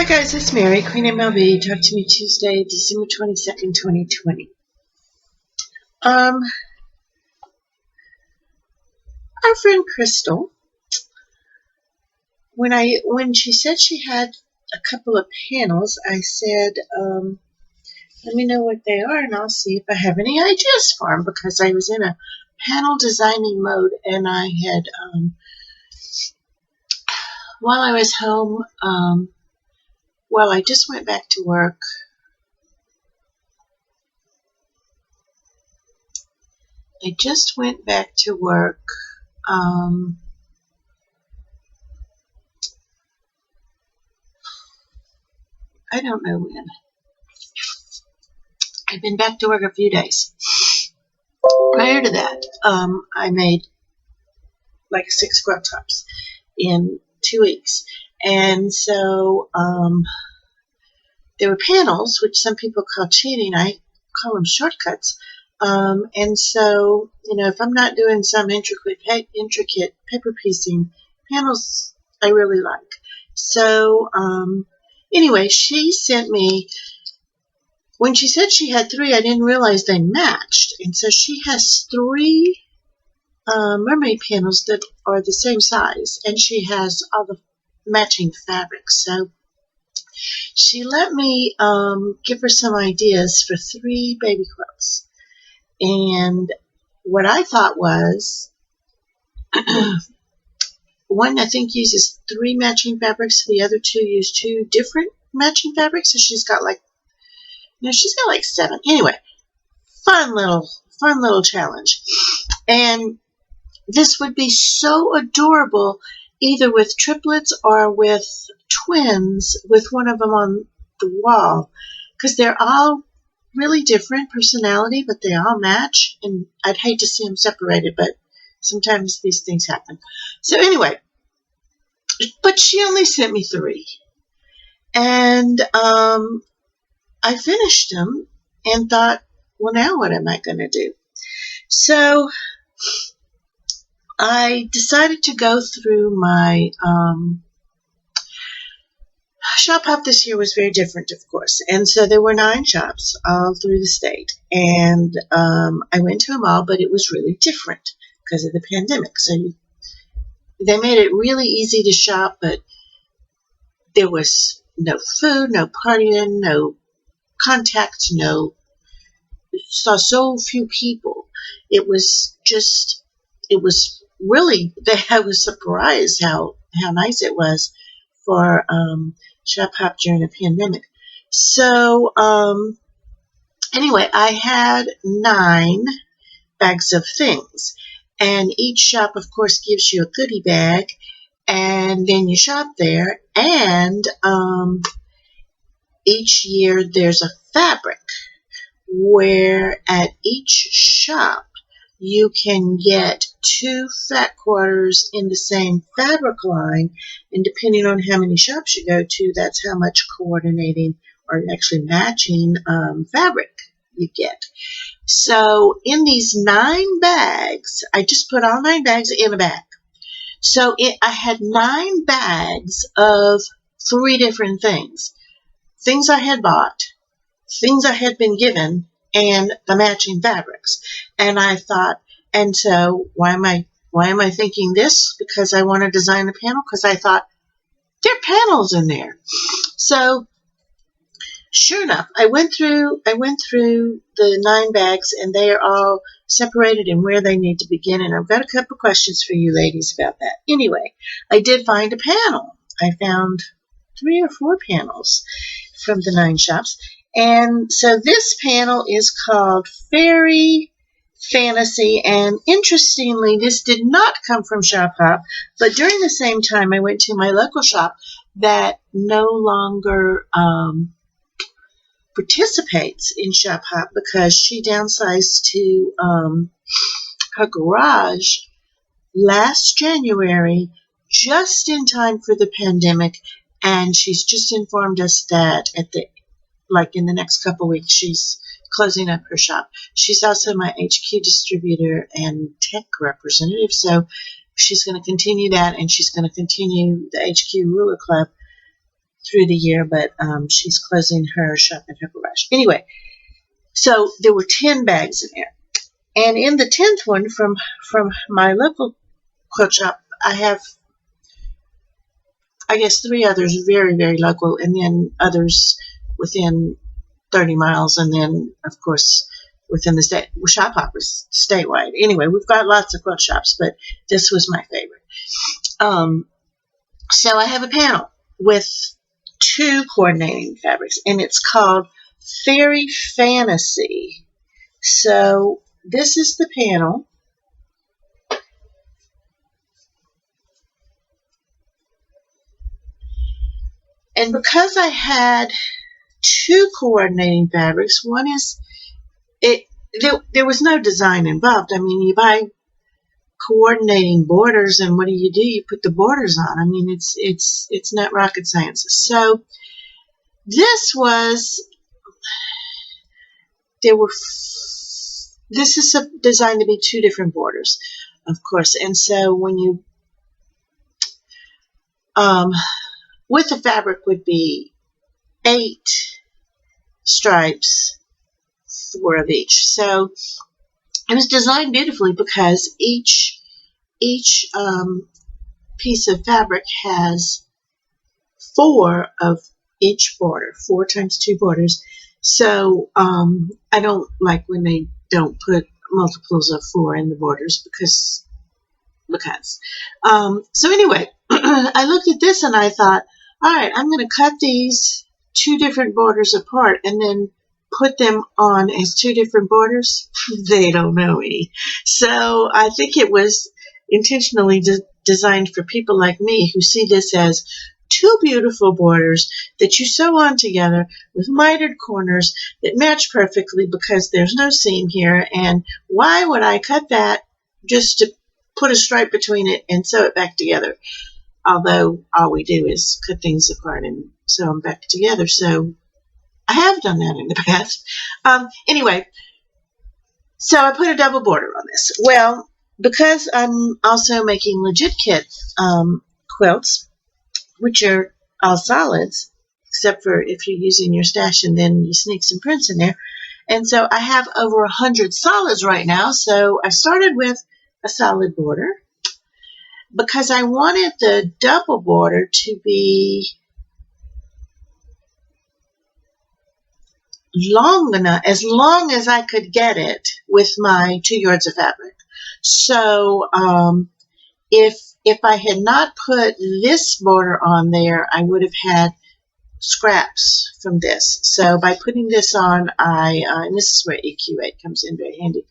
Hi guys, it's Mary, Queen MLB. Talk to me Tuesday, December 22nd, 2020. Our friend Crystal, when she said she had a couple of panels, I said, let me know what they are and I'll see if I have any ideas for them, because I was in a panel designing mode and I had, while I was home, I just went back to work. I just went back to work. I don't know when. I've been back to work a few days. Prior to that, I made like 6 scrub tops in 2 weeks. And so there were panels, which some people call cheating. I call them shortcuts. And so, if I'm not doing some intricate paper piecing, panels I really like. So, anyway, she sent me, when she said she had 3, I didn't realize they matched. And so she has 3 mermaid panels that are the same size, and she has all the matching fabrics. So she let me give her some ideas for 3 baby quilts. And what I thought was, one I think uses 3 matching fabrics, the other 2 use 2 different matching fabrics. So she's got like 7. Anyway, fun little challenge. And this would be so adorable, either with triplets or with twins, with one of them on the wall, because they're all really different personality, but they all match. And I'd hate to see them separated, but sometimes these things happen. So anyway, but she only sent me 3, and I finished them and thought, well, now what am I going to do? So I decided to go through my shop hop. This year was very different, of course, and so there were 9 shops all through the state, and I went to them all, but it was really different because of the pandemic. So they made it really easy to shop, but there was no food, no partying, no contact, saw so few people. It was really, I was surprised how nice it was for shop hop during a pandemic. So anyway, I had 9 bags of things, and each shop, of course, gives you a goodie bag, and then you shop there, and each year there's a fabric, where at each shop you can get 2 fat quarters in the same fabric line, and depending on how many shops you go to, that's how much coordinating or actually matching fabric you get. So in these 9 bags, I just put all 9 bags in a bag. So I had 9 bags of 3 different things I had bought, things I had been given, and the matching fabrics. And I thought, and so why am I thinking this? Because I want to design a panel, because I thought there are panels in there. So sure enough, I went through the 9 bags, and they are all separated and where they need to begin. And I've got a couple questions for you ladies about that. Anyway, I did find a panel. I found 3 or 4 panels from the 9 shops. And so this panel is called Fairy Fantasy, and interestingly, this did not come from Shop Hop, but during the same time I went to my local shop that no longer participates in Shop Hop because she downsized to her garage last January, just in time for the pandemic, and she's just informed us that in the next couple weeks, she's closing up her shop. She's also my HQ distributor and tech representative, so she's going to continue that, and she's going to continue the HQ Ruler Club through the year, but she's closing her shop in her garage. Anyway, so there were 10 bags in there. And in the 10th one from my local quilt shop, I have, I guess, 3 others very, very local, and then others within 30 miles, and then, of course, within the state. Shop hoppers statewide. Anyway, we've got lots of quilt shops, but this was my favorite. So I have a panel with 2 coordinating fabrics, and it's called Fairy Fantasy. So this is the panel. And because I had 2 coordinating fabrics, one is, there was no design involved. I mean, you buy coordinating borders, and what do? You put the borders on. I mean, it's not rocket science. So this is designed to be 2 different borders, of course. And so when you with the fabric would be 8 stripes, 4 of each. So it was designed beautifully because each piece of fabric has 4 of each border, 4 times 2 borders. So I don't like when they don't put multiples of 4 in the borders because. So anyway, I looked at this and I thought, all right, I'm going to cut these 2 different borders apart and then put them on as 2 different borders. They don't know me. So I think it was intentionally designed for people like me who see this as 2 beautiful borders that you sew on together with mitered corners that match perfectly because there's no seam here. And why would I cut that just to put a stripe between it and sew it back together? Although all we do is cut things apart and sew them back together. So I have done that in the past. Anyway, so I put a double border on this. Well, because I'm also making legit kit quilts, which are all solids, except for if you're using your stash and then you sneak some prints in there. And so I have over 100 solids right now. So I started with a solid border because I wanted the double border to be long enough, as long as I could get it with my 2 yards of fabric. So if I had not put this border on there, I would have had scraps from this. So by putting this on, and this is where EQ8 comes in very handy,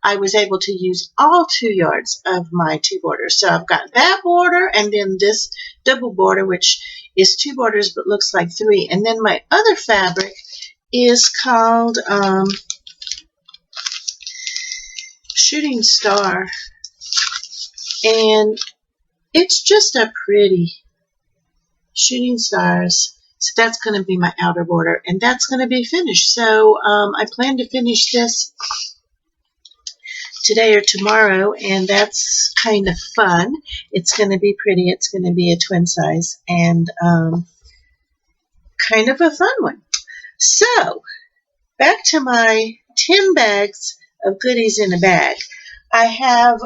I was able to use all 2 yards of my 2 borders. So I've got that border and then this double border, which is 2 borders but looks like 3. And then my other fabric is called Shooting Star. And it's just a pretty Shooting Stars. So that's going to be my outer border, and that's going to be finished. So I plan to finish this today or tomorrow, and that's kind of fun. It's going to be pretty. It's going to be a twin size, and kind of a fun one. So back to my 10 bags of goodies in a bag. I have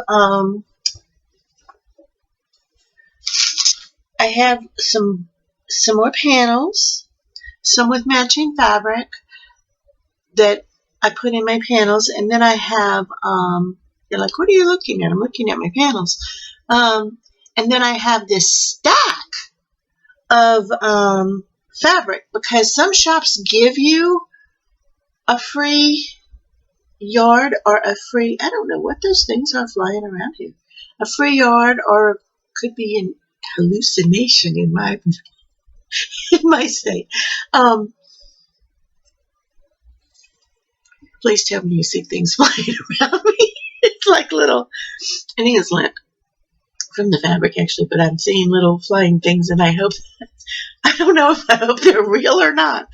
some more panels, some with matching fabric that I put in my panels, and then I have, you're like, what are you looking at? I'm looking at my panels. And then I have this stack of fabric because some shops give you a free yard or a free, I don't know what those things are flying around here, a free yard, or could be an hallucination in my state. Please tell me you see things flying around me. It's like little, I think it's lint from the fabric actually, but I'm seeing little flying things, and I don't know if I hope they're real or not.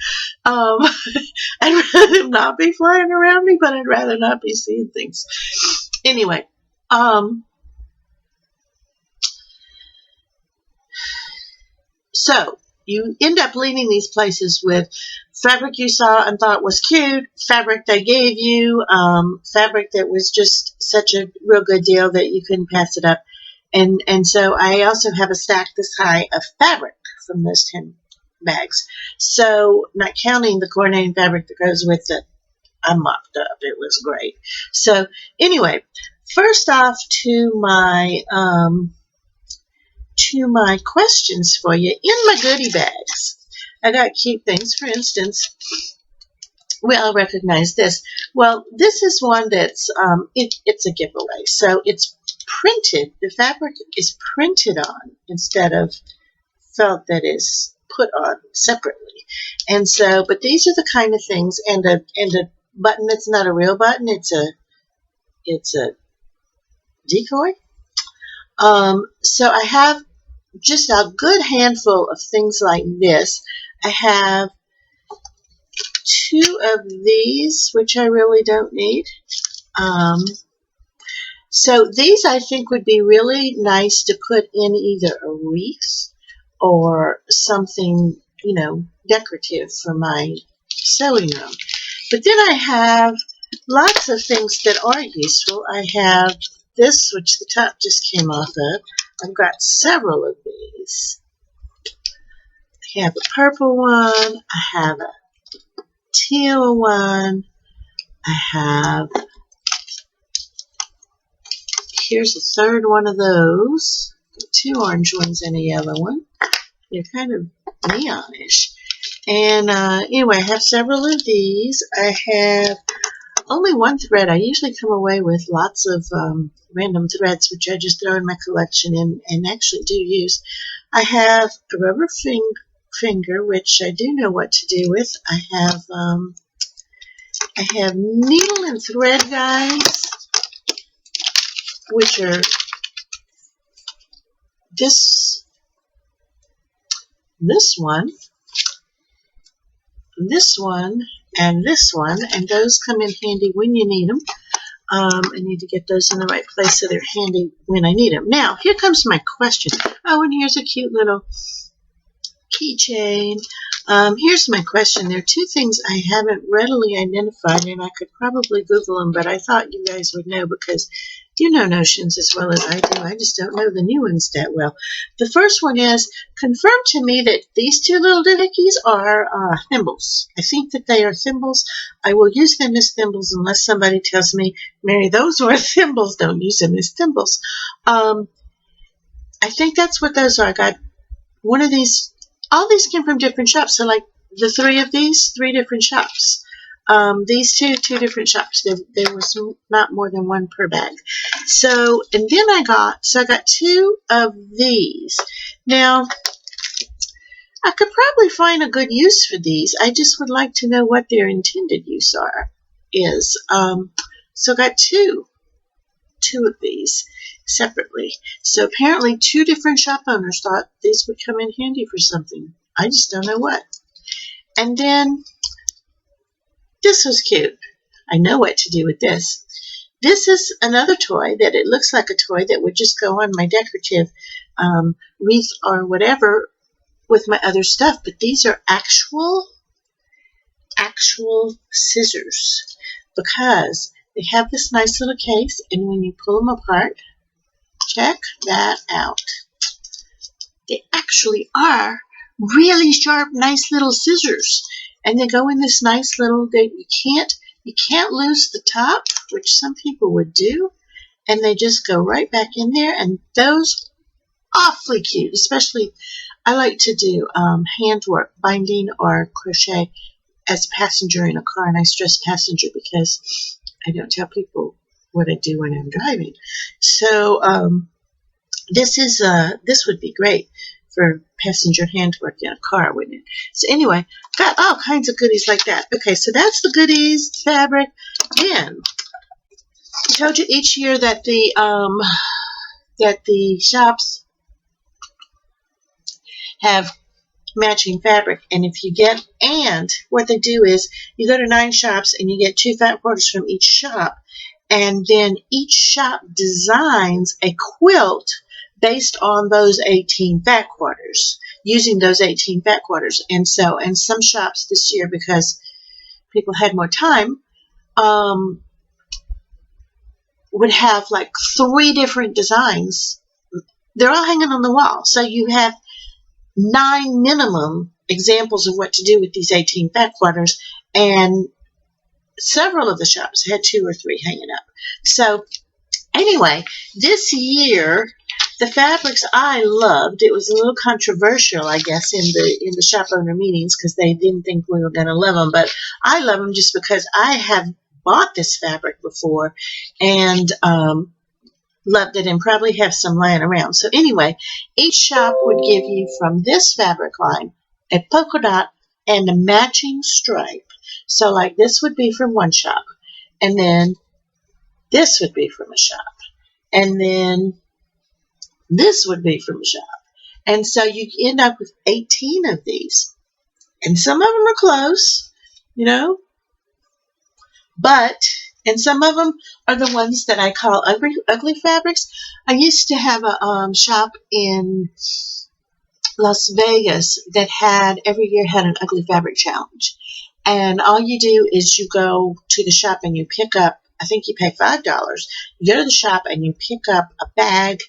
I'd rather them not be flying around me, but I'd rather not be seeing things. Anyway, so you end up leaving these places with fabric you saw and thought was cute, fabric they gave you, fabric that was just such a real good deal that you couldn't pass it up. And so I also have a stack this high of fabric from those 10 bags. So not counting the coordinating fabric that goes with it, I mocked up. It was great. So anyway, first off to my questions for you. In my goodie bags, I got cute things. For instance, I'll recognize this. Well, this is one that's, it's a giveaway. So it's printed, the fabric is printed on instead of felt that is put on separately. And so, but these are the kind of things, and a button that's not a real button, it's a decoy. So I have just a good handful of things like this. I have 2 of these, which I really don't need. So these I think would be really nice to put in either a wreath or something, decorative for my sewing room. But then I have lots of things that are useful. I have this, which the top just came off of. I've got several of these. I have a purple one. I have a teal one. I have, here's a third one of those. 2 orange ones and a yellow one. They're kind of neonish. And anyway, I have several of these. I have only one thread. I usually come away with lots of random threads, which I just throw in my collection and actually do use. I have a rubber finger, which I do know what to do with. I have needle and thread guides, which are this one, this one, and this one, and those come in handy when you need them. I need to get those in the right place so they're handy when I need them. Now, here comes my question. Oh, and here's a cute little keychain. Here's my question. There are 2 things I haven't readily identified, and I could probably Google them, but I thought you guys would know because you know notions as well as I do. I just don't know the new ones that well. The first one is, confirm to me that these 2 little doohickeys are thimbles. I think that they are thimbles. I will use them as thimbles unless somebody tells me, Mary, those are thimbles. Don't use them as thimbles. I think that's what those are. I got one of these. All these came from different shops. So like the 3 of these, 3 different shops. These 2 different shops. There was not more than 1 per bag. So, and then I got 2 of these. Now, I could probably find a good use for these. I just would like to know what their intended use is. So I got two of these separately. So apparently 2 different shop owners thought these would come in handy for something. I just don't know what. And then this was cute. I know what to do with this. This is another toy that it looks like a toy that would just go on my decorative wreath or whatever with my other stuff. But these are actual scissors because they have this nice little case, and when you pull them apart, check that out. They actually are really sharp, nice little scissors, and they go in this nice little. You can't lose the top, which some people would do, and they just go right back in there. And those awfully cute. Especially, I like to do handwork, binding or crochet as a passenger in a car, and I stress passenger because I don't tell people what I do when I'm driving. So this would be great for passenger handwork in a car, wouldn't it? So anyway, got all kinds of goodies like that. Okay, so that's the goodies, fabric. Then I told you each year that the shops have matching fabric, and what they do is you go to 9 shops and you get 2 fat quarters from each shop, and then each shop designs a quilt based on those 18 fat quarters. using those 18 fat quarters. And so, and some shops this year, because people had more time, would have like 3 different designs. They're all hanging on the wall. So you have 9 minimum examples of what to do with these 18 fat quarters, and several of the shops had 2 or 3 hanging up. So anyway, this year, the fabrics I loved, it was a little controversial, I guess, in the shop owner meetings, because they didn't think we were going to love them, but I love them just because I have bought this fabric before and loved it, and probably have some lying around. So anyway, each shop would give you from this fabric line a polka dot and a matching stripe. So like this would be from one shop, and then this would be from a shop, and then this would be from a shop. And so you end up with 18 of these. And some of them are close, you know, and some of them are the ones that I call ugly fabrics. I used to have a shop in Las Vegas that every year had an ugly fabric challenge. And all you do is you go to the shop and you pick up, I think you pay $5. You go to the shop and you pick up a bag.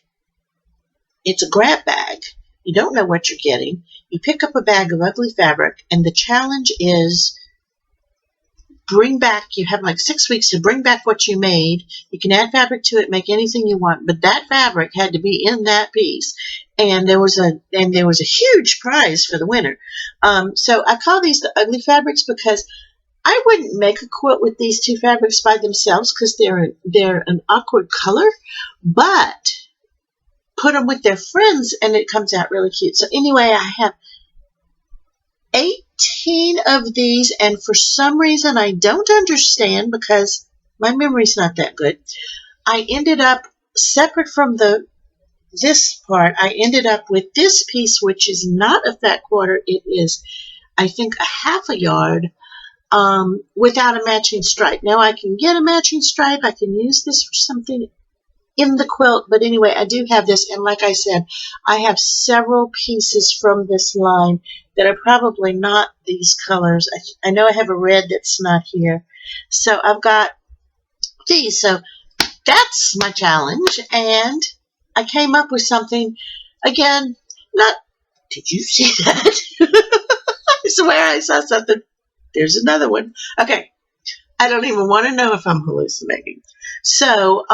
It's a grab bag. You don't know what you're getting. You pick up a bag of ugly fabric, and the challenge is bring back, you have like 6 weeks to bring back what you made. You can add fabric to it, make anything you want, but that fabric had to be in that piece. And there was a huge prize for the winner. So I call these the ugly fabrics because I wouldn't make a quilt with these 2 fabrics by themselves because they're an awkward color, but put them with their friends and it comes out really cute. So anyway, I have 18 of these, and for some reason I don't understand, because my memory's not that good, I ended up separate from this part. I ended up with this piece, which is not a fat quarter. It is, I think, a half a yard without a matching stripe. Now I can get a matching stripe. I can use this for something in the quilt, but anyway, I do have this, and like I said, I have several pieces from this line that are probably not these colors. I know I have a red that's not here, so I've got these. So that's my challenge, and I came up with something, again, not, did you see that? I swear I saw something. There's another one. Okay, I don't even want to know if I'm hallucinating. So,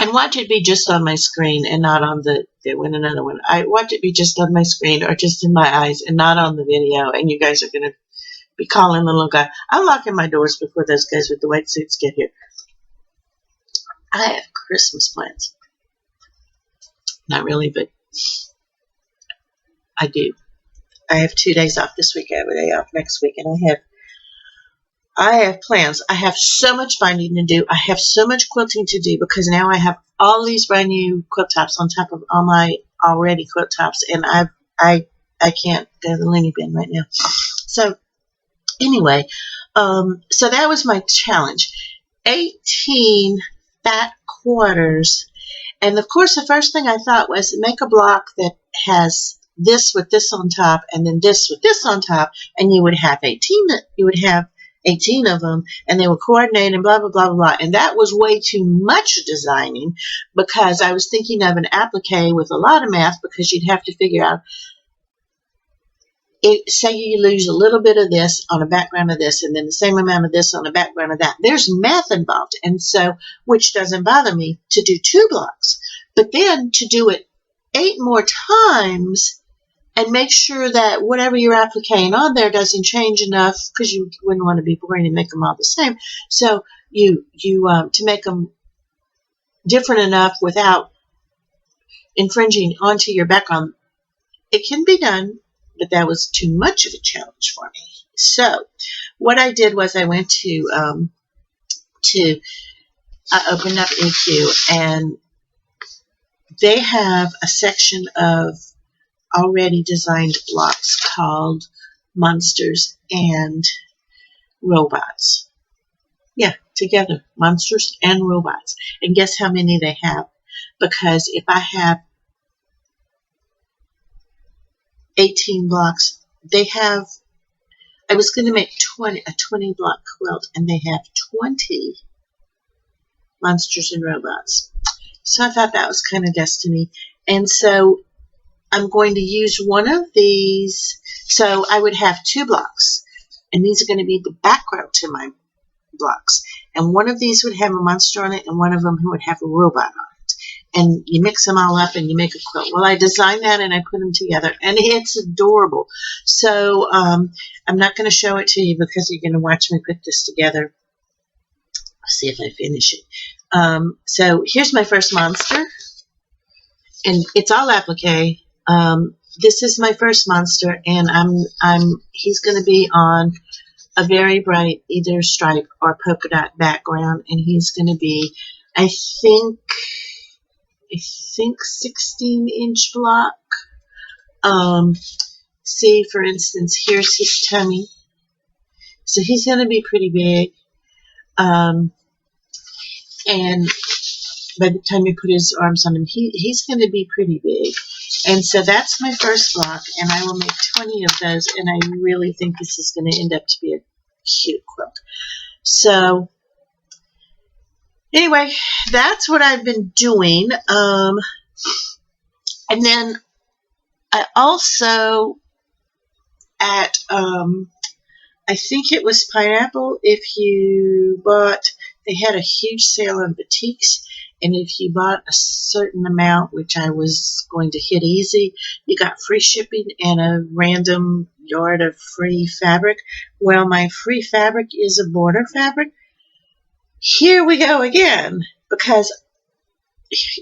and watch it be just on my screen and not on there went another one. I watch it be just on my screen or just in my eyes and not on the video. And you guys are going to be calling the little guy. I'm locking my doors before those guys with the white suits get here. I have Christmas plans. Not really, but I do. I have 2 days off this week. I have a day off next week. And I have plans. I have so much binding to do. I have so much quilting to do because now I have all these brand new quilt tops on top of all my already quilt tops, and I can't go to the loony bin right now. So anyway, so that was my challenge. 18 fat quarters, and of course the first thing I thought was make a block that has this with this on top, and then this with this on top, and you would have 18. You would have 18 of them, and they would coordinate and blah, blah, blah, blah, blah. And that was way too much designing because I was thinking of an applique with a lot of math, because you'd have to figure out, say you lose a little bit of this on a background of this, and then the same amount of this on a background of that. There's math involved, and so, which doesn't bother me to do 2 blocks. But then to do it 8 more times, and make sure that whatever you're appliquing on there doesn't change enough, because you wouldn't want to be boring and make them all the same. So you to make them different enough without infringing onto your background. It can be done, but that was too much of a challenge for me. So what I did was I went I opened up EQ, and they have a section of already designed blocks called Monsters and Robots. Yeah, together, Monsters and Robots. And guess how many they have? Because if I have 18 blocks. They have, I was going to make a 20 block quilt, and they have 20 monsters and robots. So I thought that was kind of destiny. And so I'm going to use one of these. So I would have 2 blocks, and these are going to be the background to my blocks. And one of these would have a monster on it, and one of them would have a robot on it. And you mix them all up and you make a quilt. Well, I designed that and I put them together, and it's adorable. So I'm not going to show it to you because you're going to watch me put this together. I'll see if I finish it. So here's my first monster, and it's all applique. This is my first monster, and he's going to be on a very bright either stripe or polka dot background, and he's going to be, I think 16-inch block. See, for instance, here's his tummy. So he's going to be pretty big. And by the time you put his arms on him, he's going to be pretty big. And so that's my first block, and I will make 20 of those, and I really think this is going to end up to be a cute quilt. So anyway, that's what I've been doing. And then I also at I think it was Pineapple, if you bought, they had a huge sale on boutiques, and if you bought a certain amount, which I was going to hit easy, you got free shipping and a random yard of free fabric. Well, my free fabric is a border fabric. Here we go again, because,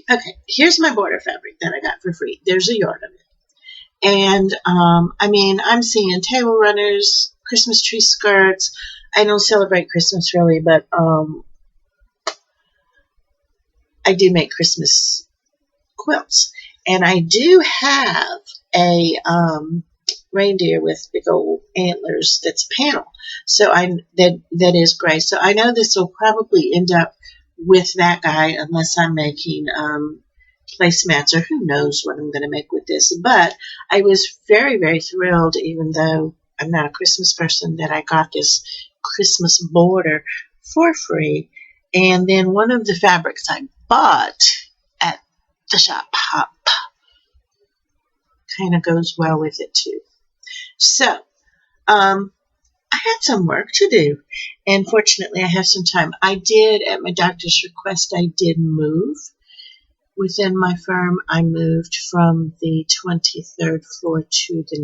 okay, here's my border fabric that I got for free. There's a yard of it. And, I mean, I'm seeing table runners, Christmas tree skirts. I don't celebrate Christmas really, but I do make Christmas quilts. And I do have a reindeer with big old antlers that's a panel. So that is gray. So I know this will probably end up with that guy unless I'm making placemats, or who knows what I'm going to make with this. But I was very, very thrilled, even though I'm not a Christmas person, that I got this Christmas border for free. And then one of the fabrics I bought at the shop Hop kind of goes well with it too. So I had some work to do, and fortunately I have some time. I did, at my doctor's request, I did move. Within my firm, I moved from the 23rd floor to the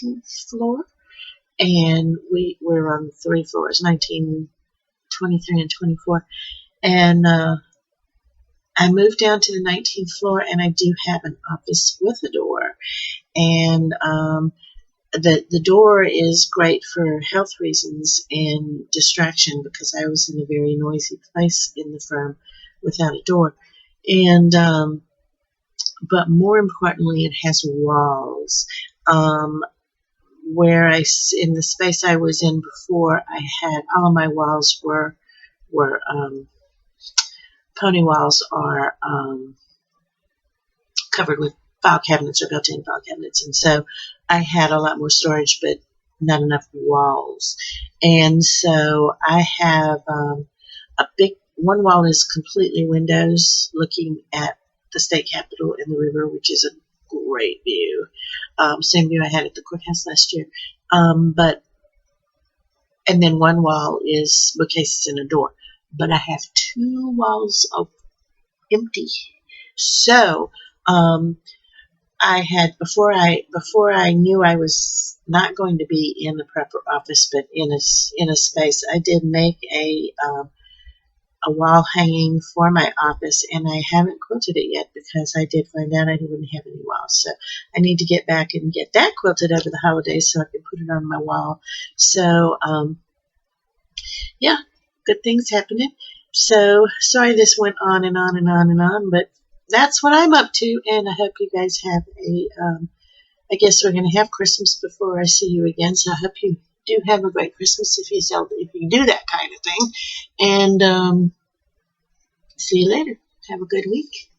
19th floor, and we were on 3 floors, 19, 23, and 24. And I moved down to the 19th floor, and I do have an office with a door. And the door is great for health reasons and distraction, because I was in a very noisy place in the firm without a door. And but more importantly, it has walls. Where in the space I was in before, I had all of my walls were pony walls are covered with file cabinets or built-in file cabinets, and so I had a lot more storage, but not enough walls. And so I have a big one wall is completely windows looking at the state capitol and the river, which is a great view. Same view I had at the courthouse last year. And then one wall is bookcases and a door. But I have 2 walls of empty. So I had, before I knew I was not going to be in the prepper office, but in a space, I did make a wall hanging for my office, and I haven't quilted it yet because I did find out I wouldn't have any walls. So I need to get back and get that quilted over the holidays so I can put it on my wall. So yeah, good things happening. So sorry this went on and on and on and on, but that's what I'm up to, and I hope you guys have I guess we're going to have Christmas before I see you again, so I hope you do have a great Christmas if you do that kind of thing. And see you later. Have a good week.